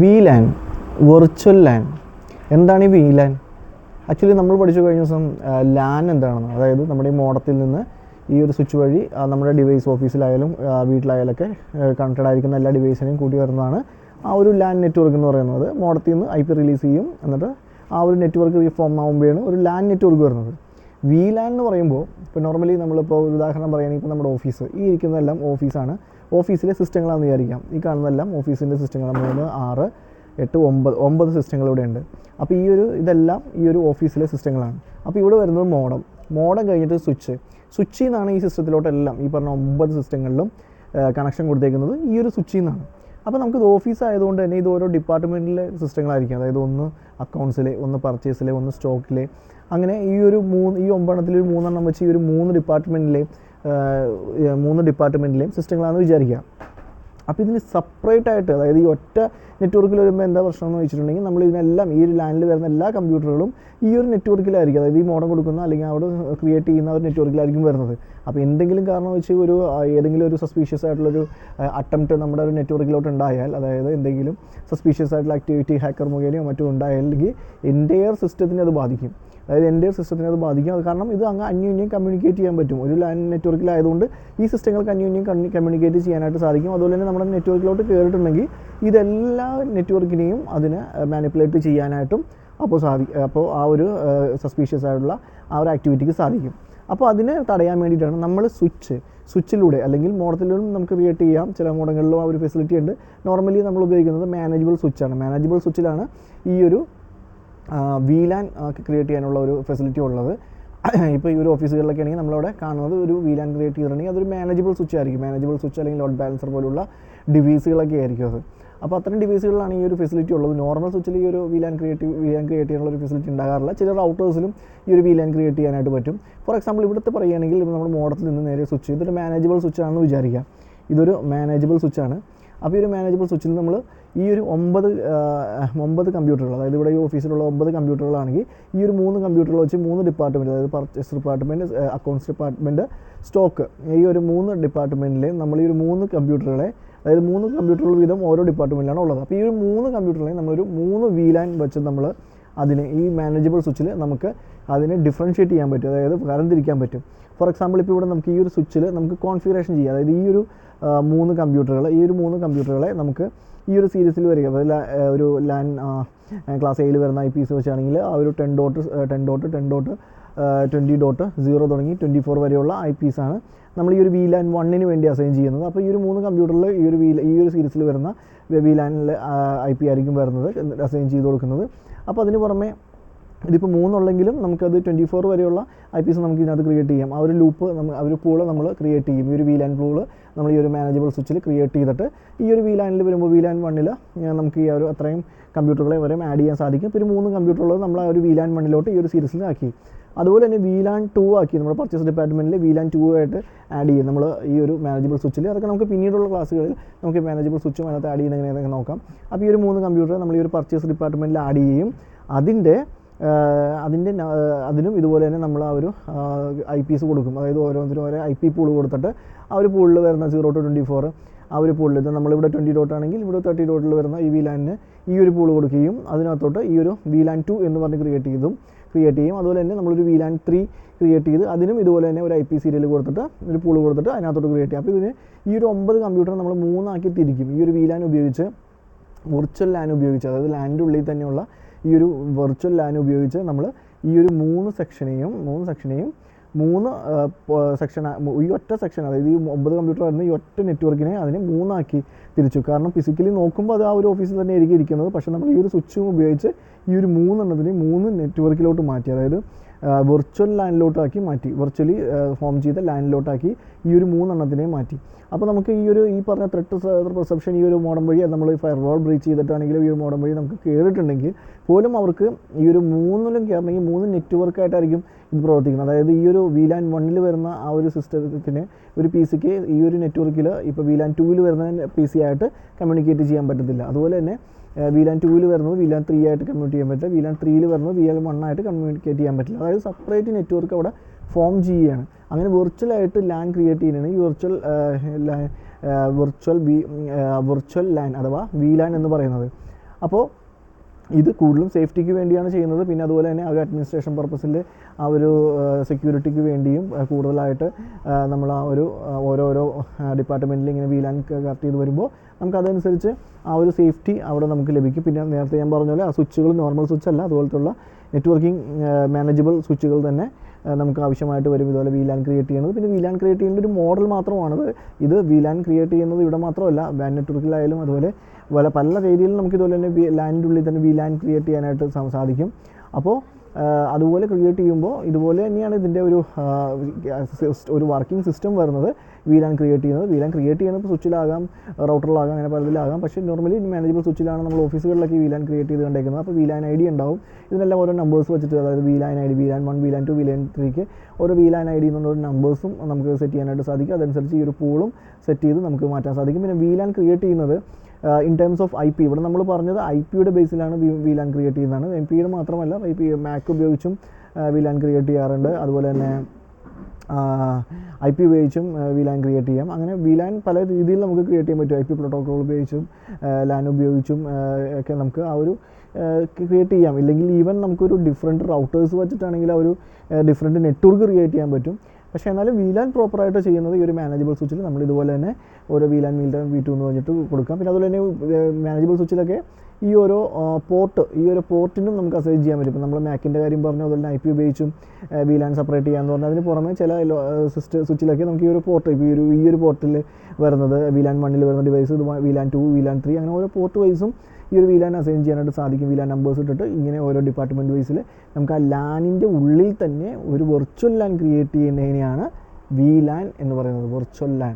VLAN, virtual LAN. എന്താണ് ഈ VLAN? Actually നമ്മൾ പഠിച്ചു കഴിഞ്ഞ ദിവസം ലാൻ എന്താണെന്ന്, അതായത് നമ്മുടെ ഈ മോഡത്തിൽ നിന്ന് ഈ ഒരു സ്വിച്ച് വഴി നമ്മുടെ ഡിവൈസ് ഓഫീസിലായാലും വീട്ടിലായാലൊക്കെ കണക്റ്റഡ് ആയിരിക്കുന്ന എല്ലാ ഡിവൈസിനെയും കൂട്ടി വരുന്നതാണ് ആ ഒരു ലാൻ നെറ്റ്വർക്ക് എന്ന് പറയുന്നത്. മോഡത്തിൽ നിന്ന് IP റിലീസ് ചെയ്യും, എന്നിട്ട് ആ ഒരു നെറ്റ്വർക്ക് റീഫോം ആകുമ്പോഴാണ് ഒരു ലാൻ നെറ്റ്വർക്ക് വരുന്നത്. VLAN എന്ന് പറയുമ്പോൾ ഇപ്പോൾ നോർമലി നമ്മളിപ്പോൾ ഉദാഹരണം പറയുകയാണെങ്കിൽ ഇപ്പോൾ നമ്മുടെ ഓഫീസ്, ഈ ഇരിക്കുന്നതെല്ലാം ഓഫീസാണ്, ഓഫീസിലെ സിസ്റ്റങ്ങളാണെന്ന് വിചാരിക്കാം. ഈ കാണുന്നതെല്ലാം ഓഫീസിൻ്റെ സിസ്റ്റങ്ങളാണ്. 3, 6, 8, 9 സിസ്റ്റങ്ങൾ ഇവിടെ ഉണ്ട്. അപ്പോൾ ഇതെല്ലാം ഈ ഒരു ഓഫീസിലെ സിസ്റ്റങ്ങളാണ്. അപ്പോൾ ഇവിടെ വരുന്നത് മോഡം കഴിഞ്ഞിട്ട് സ്വിച്ചിൽ നിന്നാണ് ഈ സിസ്റ്റത്തിലോട്ടെല്ലാം ഈ പറഞ്ഞ 9 സിസ്റ്റങ്ങളിലും കണക്ഷൻ കൊടുത്തേക്കുന്നത് ഈ ഒരു സ്വിച്ചിൽ നിന്നാണ്. അപ്പോൾ നമുക്കിത് ഓഫീസ് ആയതുകൊണ്ട് തന്നെ ഇത് ഓരോ ഡിപ്പാർട്ട്മെൻറ്റിലെ സിസ്റ്റങ്ങളായിരിക്കും. അതായത് ഒന്ന് അക്കൗണ്ട്സിലെ, ഒന്ന് പർച്ചേസിലെ, ഒന്ന് സ്റ്റോക്കിലെ, അങ്ങനെ ഈ 9 ഒരു 3 വെച്ച് ഈ ഒരു 3 ഡിപ്പാർട്ട്മെൻറ്റിലെയും സിസ്റ്റങ്ങളാണെന്ന് വിചാരിക്കുക. അപ്പോൾ ഇതിന് സെപ്പറേറ്റ് ആയിട്ട്, അതായത് ഈ ഒറ്റ നെറ്റ്വർക്കിൽ വരുമ്പോൾ എന്താ പ്രശ്നം എന്ന് വെച്ചിട്ടുണ്ടെങ്കിൽ നമ്മൾ ഇതിനെല്ലാം ഈ ഒരു ലാനിൽ വരുന്ന എല്ലാ കമ്പ്യൂട്ടറുകളും ഈ ഒരു നെറ്റ്വർക്കിലായിരിക്കും, അതായത് ഈ മോഡം കൊടുക്കുന്ന അല്ലെങ്കിൽ അവിടെ ക്രിയേറ്റ് ചെയ്യുന്ന ഒരു നെറ്റ്വർക്കിലായിരിക്കും വരുന്നത്. അപ്പോൾ എന്തെങ്കിലും കാരണം വെച്ച് ഏതെങ്കിലും ഒരു സസ്പീഷ്യസ് ആയിട്ടുള്ളൊരു അറ്റംപ്റ്റ് നമ്മുടെ ഒരു നെറ്റ്വർക്കിലോട്ട് ഉണ്ടായാൽ, അതായത് എന്തെങ്കിലും സസ്പീഷ്യസ് ആയിട്ടുള്ള ആക്ടിവിറ്റി ഹാക്കർ മുഖേനയോ മറ്റോ ഉണ്ടായാലെങ്കിൽ എൻ്റെയർ സിസ്റ്റത്തിനെ അത് ബാധിക്കും. അത് കാരണം ഇത് അങ്ങ് അന്യോന്യം കമ്മ്യൂണിക്കേറ്റ് ചെയ്യാൻ പറ്റും. ഒരു ലാൻ നെറ്റ്വർക്കിലായതുകൊണ്ട് ഈ സിസ്റ്റങ്ങൾക്ക് അന്യോന്യം കമ്മ്യൂണിക്കേറ്റ് ചെയ്യാനായിട്ട് സാധിക്കും. അതുപോലെ തന്നെ നമ്മുടെ നെറ്റ്വർക്കിലോട്ട് കയറിയിട്ടുണ്ടെങ്കിൽ ഇതെല്ലാ നെറ്റ്വർക്കിനെയും അതിനെ മാനിപ്പുലേറ്റ് ചെയ്യാനായിട്ടും അപ്പോൾ ആ ഒരു സസ്പീഷ്യസ് ആയിട്ടുള്ള ആ ഒരു ആക്ടിവിറ്റിക്ക് സാധിക്കും. അപ്പോൾ അതിനെ തടയാൻ വേണ്ടിയിട്ടാണ് നമ്മൾ സ്വിച്ചിലൂടെ അല്ലെങ്കിൽ മോഡത്തിലൂടെ നമുക്ക് ക്രിയേറ്റ് ചെയ്യാം. ചില മോഡങ്ങളിലും ആ ഒരു ഫെസിലിറ്റി ഉണ്ട്. നോർമലി നമ്മൾ ഉപയോഗിക്കുന്നത് മാനേജബിൾ സ്വിച്ചാണ്. മാനേജബിൾ സ്വിച്ചിലാണ് ഈ ഒരു VLAN ക്രിയേറ്റ് ചെയ്യാനുള്ള ഒരു ഫെസിലിറ്റി ഉള്ളത്. ഇപ്പോൾ ഈ ഒരു ഓഫീസുകളിലൊക്കെ ആണെങ്കിൽ നമ്മളവിടെ കാണുന്നത് ഒരു VLAN ക്രിയേറ്റ് ചെയ്തിട്ടുണ്ടെങ്കിൽ അതൊരു മാനേജബിൾ സ്വിച്ച് ആയിരിക്കും. മാനേജബിൾ സ്വിച്ച് അല്ലെങ്കിൽ ലോഡ് ബാലൻസർ പോലുള്ള ഡിവൈസുകളൊക്കെ ആയിരിക്കും അത്. അപ്പോൾ അത്തരം ഡിവൈസുകളിലാണ് ഈ ഒരു ഫെസിലിറ്റി ഉള്ളത്. നോർമൽ സ്വിച്ചിൽ ഈ ഒരു VLAN ക്രിയേറ്റ് ചെയ്യാനുള്ള ഒരു ഫെസിലിറ്റി ഉണ്ടാകാറില്ല. ചില റൗട്ടേഴ്സിലും ഈ ഒരു VLAN ക്രിയേറ്റ് ചെയ്യാനായിട്ട് പറ്റും. ഫോർ എക്സാമ്പിൾ ഇവിടുത്തെ പറയുകയാണെങ്കിൽ ഇപ്പോൾ നമ്മുടെ മോഡത്തിൽ നിന്ന് നേരെ സ്വിച്ച്, ഇതൊരു മാനേജബിൾ സ്വിച്ചാണെന്ന് വിചാരിക്കാം. ഇതൊരു മാനേജബിൾ സ്വിച്ചാണ്. അപ്പോൾ ഈ ഒരു മാനേജബിൾ സ്വിച്ചിൽ നമ്മൾ ഈ ഒരു 9 കമ്പ്യൂട്ടറുകൾ, അതായത് ഇവിടെ ഈ ഓഫീസിലുള്ള 9 കമ്പ്യൂട്ടറുകളാണെങ്കിൽ ഈ ഒരു 3 കമ്പ്യൂട്ടറുകൾ വെച്ച് 3 ഡിപ്പാർട്ട്മെൻറ്റ്, അതായത് purchase department, accounts department, stock, ഈ ഒരു 3 ഡിപ്പാർട്ട്മെൻറ്റിലെയും നമ്മൾ ഈ ഒരു 3 കമ്പ്യൂട്ടറുകളെ, അതായത് 3 കമ്പ്യൂട്ടറുകൾ വീതം ഓരോ ഡിപ്പാർട്ട്മെൻറ്റിലാണ് ഉള്ളത്. അപ്പോൾ ഈ ഒരു 3 കമ്പ്യൂട്ടറുകളെയും നമ്മളൊരു 3 VLAN വെച്ച് നമ്മൾ അതിന് ഈ മാനേജബിൾ സ്വിച്ചിൽ നമുക്ക് അതിനെ ഡിഫറൻഷ്യേറ്റ് ചെയ്യാൻ പറ്റും, അതായത് തരംതിരിക്കാൻ പറ്റും. ഫോർ എക്സാമ്പിൾ ഇപ്പോൾ ഇവിടെ നമുക്ക് ഈ ഒരു സ്വിച്ചിൽ നമുക്ക് കോൺഫിഗറേഷൻ ചെയ്യാം. അതായത് ഈ ഒരു 3 കമ്പ്യൂട്ടറുകളെ നമുക്ക് ഈ ഒരു സീരീസിൽ വരിക, ഒരു ലാൻ ക്ലാസ് എയിൽ വരുന്ന IPs വെച്ചാണെങ്കിൽ ആ ഒരു 10.10.10.20.0 തുടങ്ങി 24 വരെയുള്ള IPs ആണ് നമ്മൾ ഈ ഒരു VLAN 1 വേണ്ടി അസൈൻ ചെയ്യുന്നത്. അപ്പോൾ ഈ ഒരു 3 കമ്പ്യൂട്ടറിൽ ഈ ഒരു സീരീസിൽ വരുന്ന VLAN IP ആയിരിക്കും വരുന്നത്, അസൈൻ ചെയ്ത് കൊടുക്കുന്നത്. അപ്പോൾ അതിന് പുറമെ ഇതിപ്പോൾ 3 ഉള്ളെങ്കിലും നമുക്കത് 24 വരെയുള്ള IPs നമുക്ക് ഇതിനകത്ത് ക്രിയേറ്റ് ചെയ്യാം. ആ ഒരു പൂള് നമ്മൾ ക്രിയേറ്റ് ചെയ്യും. ഈ ഒരു VLAN പൂള് നമ്മൾ ഈ ഒരു മാനേജബിൾ സ്വിച്ചിൽ ക്രിയേറ്റ് ചെയ്തിട്ട് ഈ ഒരു VLANൽ വരുമ്പോൾ VLAN 1 നമുക്ക് ഈ ഒരു അത്രയും കമ്പ്യൂട്ടറുകളെ വരെ ആഡ് ചെയ്യാൻ സാധിക്കും. ഇപ്പോൾ ഒരു 3 കമ്പ്യൂട്ടറുകൾ നമ്മൾ ആ ഒരു VLAN 1 ഈ ഒരു സീരീസിൽ ആക്കി. അതുപോലെ തന്നെ VLAN 2 ആക്കി നമ്മുടെ പർച്ചേസ് ഡിപ്പാർട്ട്മെൻറ്റിൽ VLAN 2 ആയിട്ട് ആഡ് ചെയ്യും നമ്മൾ ഈ ഒരു മാനേജബിൾ സ്വിച്ചിൽ. അതൊക്കെ നമുക്ക് പിന്നീടുള്ള ക്ലാസ്സുകളിൽ നമുക്ക് മാനേജബിൾ സ്വിച്ചും അതിനകത്ത് ആഡ് ചെയ്യുന്ന എങ്ങനെയൊക്കെ നോക്കാം. അപ്പോൾ ഈ ഒരു 3 കമ്പ്യൂട്ടർ നമ്മൾ ഈ ഒരു പർച്ചേസ് ഡിപ്പാർട്ട്മെൻറ്റിൽ ആഡ് ചെയ്യും. അതിനും ഇതുപോലെ തന്നെ നമ്മൾ ആ ഒരു IPs കൊടുക്കും. അതായത് ഓരോന്നിനും ഓരോ IP പൂൾ കൊടുത്തിട്ട് ആ ഒരു പൂളിൽ വരുന്ന 0 to 24 ആ ഒരു പൂളിൽ, ഇത് നമ്മളിവിടെ 20 ഡോട്ട് ആണെങ്കിൽ ഇവിടെ 30 ഡോട്ടിൽ വരുന്ന ഈ VLANന് ഈ ഒരു പൂൾ കൊടുക്കുകയും അതിനകത്തോട്ട് ഈ ഒരു VLAN 2 എന്ന് പറഞ്ഞ് ക്രിയേറ്റ് ചെയ്യും. അതുപോലെ തന്നെ നമ്മളൊരു VLAN 3 ക്രിയേറ്റ് ചെയ്ത് അതിനും ഇതുപോലെ തന്നെ ഒരു IP സീരിയൽ കൊടുത്തിട്ട് ഒരു പൂൾ കൊടുത്തിട്ട് അതിനകത്തോട്ട് ക്രിയേറ്റ് ചെയ്യും. അപ്പോൾ ഇതിന് ഈ ഒരു 9 കമ്പ്യൂട്ടർ നമ്മൾ 3 ആക്കി തിരിക്കും. ഈ ഒരു VLAN ഉപയോഗിച്ച്, വെർച്വൽ ലാൻ ഉപയോഗിച്ച്, അതായത് ലാനിൻ്റെ ഉള്ളിൽ തന്നെയുള്ള ഈ ഒരു വെർച്വൽ ലാൻ ഉപയോഗിച്ച് നമ്മൾ ഈ ഒരു 3 സെക്ഷനെയും ഈ ഒറ്റ സെക്ഷൻ, അതായത് ഈ 9 കമ്പ്യൂട്ടർ വരുന്ന ഈ ഒറ്റ നെറ്റ്വർക്കിനെ അതിനെ 3 ആക്കി തിരിച്ചു. കാരണം ഫിസിക്കലി നോക്കുമ്പോൾ അത് ആ ഒരു ഓഫീസിൽ തന്നെ ആയിരിക്കും ഇരിക്കുന്നത്. പക്ഷേ നമ്മൾ ഈ ഒരു സ്വിച്ചും ഉപയോഗിച്ച് ഈ ഒരു 3 നെറ്റ്വർക്കിലോട്ട് മാറ്റി, അതായത് വെർച്വൽ ലാനിലോട്ടാക്കി മാറ്റി, വെർച്വലി ഫോം ചെയ്ത ലാനിലോട്ടാക്കി ഈ ഒരു 3 മാറ്റി. അപ്പോൾ നമുക്ക് ഈ പറഞ്ഞ ത്രെട്ട് പെർസെപ്ഷൻ ഈ ഒരു മോഡം വഴി, നമ്മൾ ഫയർവാൾ ബ്രീച്ച് ചെയ്തിട്ടാണെങ്കിലും ഈ ഒരു മോഡം വഴി നമുക്ക് കയറിയിട്ടുണ്ടെങ്കിൽ പോലും അവർക്ക് ഈ ഒരു 3 കയറണമെങ്കിൽ 3 നെറ്റ്വർക്കായിട്ടായിരിക്കും ഇത് പ്രവർത്തിക്കുന്നത്. അതായത് ഈ ഒരു VLAN 1 വരുന്ന ആ ഒരു സിസ്റ്റത്തിന് ഒരു PC ഈ ഒരു നെറ്റ്വർക്കിൽ ഇപ്പോൾ VLAN 2 വരുന്ന PC ആയിട്ട് കമ്മ്യൂണിക്കേറ്റ് ചെയ്യാൻ പറ്റത്തില്ല. അതുപോലെ തന്നെ VLAN 2 വരുന്നത് VLAN 3 ആയിട്ട് കമ്മ്യൂണിക്കേറ്റ് ചെയ്യാൻ പറ്റില്ല. VLAN 3 വരുന്നത് VLAN 1 ആയിട്ട് കമ്മ്യൂണിക്കേറ്റ് ചെയ്യാൻ പറ്റില്ല. അതായത് സെപ്പറേറ്റ് നെറ്റ്വർക്ക് അവിടെ ഫോം ചെയ്യുകയാണ്. അങ്ങനെ വെർച്വലായിട്ട് ലാൻ ക്രിയേറ്റ് ചെയ്യുന്നതാണ് ഈ വെർച്വൽ ലാൻ അഥവാ VLAN എന്ന് പറയുന്നത്. അപ്പോൾ ഇത് കൂടുതലും സേഫ്റ്റിക്ക് വേണ്ടിയാണ് ചെയ്യുന്നത്. പിന്നെ അതുപോലെ തന്നെ ആ ഒരു അഡ്മിനിസ്ട്രേഷൻ പർപ്പസിൽ ആ ഒരു സെക്യൂരിറ്റിക്ക് വേണ്ടിയും കൂടുതലായിട്ട് നമ്മൾ ആ ഒരു ഓരോരോ ഡിപ്പാർട്ട്മെൻറ്റിൽ ഇങ്ങനെ വീലാൻ കറക്റ്റ് ചെയ്ത് വരുമ്പോൾ നമുക്കതനുസരിച്ച് ആ ഒരു സേഫ്റ്റി അവിടെ നമുക്ക് ലഭിക്കും. പിന്നെ നേരത്തെ ഞാൻ പറഞ്ഞ പോലെ ആ സ്വിച്ചുകൾ നോർമൽ സ്വിച്ച് അല്ല, അതുപോലത്തുള്ള നെറ്റ്വർക്കിംഗ് മാനേജബിൾ സ്വിച്ചുകൾ തന്നെ നമുക്ക് ആവശ്യമായിട്ട് വരും ഇതുപോലെ VLAN ക്രിയേറ്റ് ചെയ്യുന്നത്. പിന്നെ VLAN ക്രിയേറ്റ് ചെയ്യുന്ന ഒരു മോഡൽ മാത്രമാണത്. ഇത് VLAN ക്രിയേറ്റ് ചെയ്യുന്നത് ഇവിടെ മാത്രമല്ല, ബാൻ നെറ്റ്വർക്കിലായാലും അതുപോലെ പല രീതിയിലും നമുക്ക് ഇതുപോലെ തന്നെ ലാനിൻ്റെ ഉള്ളിൽ തന്നെ VLAN ക്രിയേറ്റ് ചെയ്യാനായിട്ട് സാധിക്കും. അപ്പോൾ അതുപോലെ ക്രിയേറ്റ് ചെയ്യുമ്പോൾ ഇതുപോലെ തന്നെയാണ് ഇതിൻ്റെ ഒരു വർക്കിംഗ് സിസ്റ്റം വരുന്നത്. VLAN ക്രിയേറ്റ് ചെയ്യുന്നത് സ്വിച്ചിലാകാം, റൗട്ടറിലാകാം, അങ്ങനെ പലതിലാകാം. പക്ഷേ നോർമലി മാനേജബിൾ സ്വിച്ചിലാണ് നമ്മൾ ഓഫീസുകളിലൊക്കെ VLAN ക്രിയേറ്റ് ചെയ്ത് കണ്ടേക്കുന്നത്. അപ്പോൾ VLAN ID ഉണ്ടാവും. ഇതിനെല്ലാം ഓരോ നമ്പേഴ്സ് വെച്ചിട്ട്, അതായത് VLAN ID VLAN 1 VLAN 2 VLAN 3ക്ക് ഓരോ VLAN ID എന്നുള്ള നമ്പേഴ്സും നമുക്ക് സെറ്റ് ചെയ്യാനായിട്ട് സാധിക്കും. അതനുസരിച്ച് ഈ ഒരു പൂളും സെറ്റ് ചെയ്ത് നമുക്ക് മാറ്റാൻ സാധിക്കും. പിന്നെ VLAN ക്രിയേറ്റ് ചെയ്യുന്നത് ഇൻ ടേംസ് ഓഫ് IP, ഇവിടെ നമ്മൾ പറഞ്ഞത് IP-യുടെ ബേസിലാണ് VLAN ക്രിയേറ്റ് ചെയ്യുന്നതാണ്. MP-യുടെ മാത്രമല്ല, Mac ഉപയോഗിച്ചും VLAN ക്രിയേറ്റ് ചെയ്യാറുണ്ട്. അതുപോലെ തന്നെ IP ഉപയോഗിച്ചും VLAN ക്രിയേറ്റ് ചെയ്യാം. അങ്ങനെ VLAN പല രീതിയിൽ നമുക്ക് ക്രിയേറ്റ് ചെയ്യാൻ പറ്റും. IP പ്രോട്ടോക്കോൾ ഉപയോഗിച്ചും LAN ഉപയോഗിച്ചും ഒക്കെ നമുക്ക് ആ ഒരു ക്രിയേറ്റ് ചെയ്യാം. ഇല്ലെങ്കിൽ ഈവൻ നമുക്കൊരു ഡിഫറെൻറ്റ് റൗട്ടേഴ്സ് വെച്ചിട്ടാണെങ്കിൽ ആ ഒരു ഡിഫറെൻറ്റ് നെറ്റ്വർക്ക് ക്രിയേറ്റ് ചെയ്യാൻ പറ്റും. പക്ഷേ എന്നാലും VLAN പ്രോപ്പറായിട്ട് ചെയ്യുന്നത് ഈ ഒരു മാനേജബിൾ സ്വിച്ചിൽ നമ്മൾ ഇതുപോലെ തന്നെ ഓരോ VLAN V1 V2 എന്ന് പറഞ്ഞിട്ട് കൊടുക്കാം. പിന്നെ അതുപോലെ തന്നെ മാനേജബിൾ സ്വിച്ചിലൊക്കെ ഈ ഒരു പോർട്ടിനും നമുക്ക് അസൈൻ ചെയ്യാൻ പറ്റും. ഇപ്പോൾ നമ്മൾ മാക്കിൻ്റെ കാര്യം പറഞ്ഞു, അതുപോലെ തന്നെ IP ഉപയോഗിച്ചും VLAN സെപ്പറേറ്റ് ചെയ്യാമെന്ന് പറഞ്ഞാൽ അതിന് പുറമെ ചില സ്വിച്ചിലൊക്കെ നമുക്ക് ഈ ഒരു പോർട്ട്, ഇപ്പോൾ ഈ ഒരു പോർട്ടിൽ വരുന്നത് VLAN 1 വരുന്ന ഡിവൈസ്, ഇത് VLAN 2 VLAN 3 അങ്ങനെ ഓരോ പോർട്ട് വൈസും ഈ ഒരു VLAN അസൈൻ ചെയ്യാനായിട്ട് സാധിക്കും. VLAN നമ്പേഴ്സ് ഇട്ടിട്ട് ഇങ്ങനെ ഓരോ ഡിപ്പാർട്ട്മെൻറ്റ് വൈസിൽ നമുക്ക് ആ ലാനിൻ്റെ ഉള്ളിൽ തന്നെ ഒരു വെർച്വൽ ലാൻ ക്രിയേറ്റ് ചെയ്യുന്നതിനെയാണ് VLAN എന്ന് പറയുന്നത്. Virtual LAN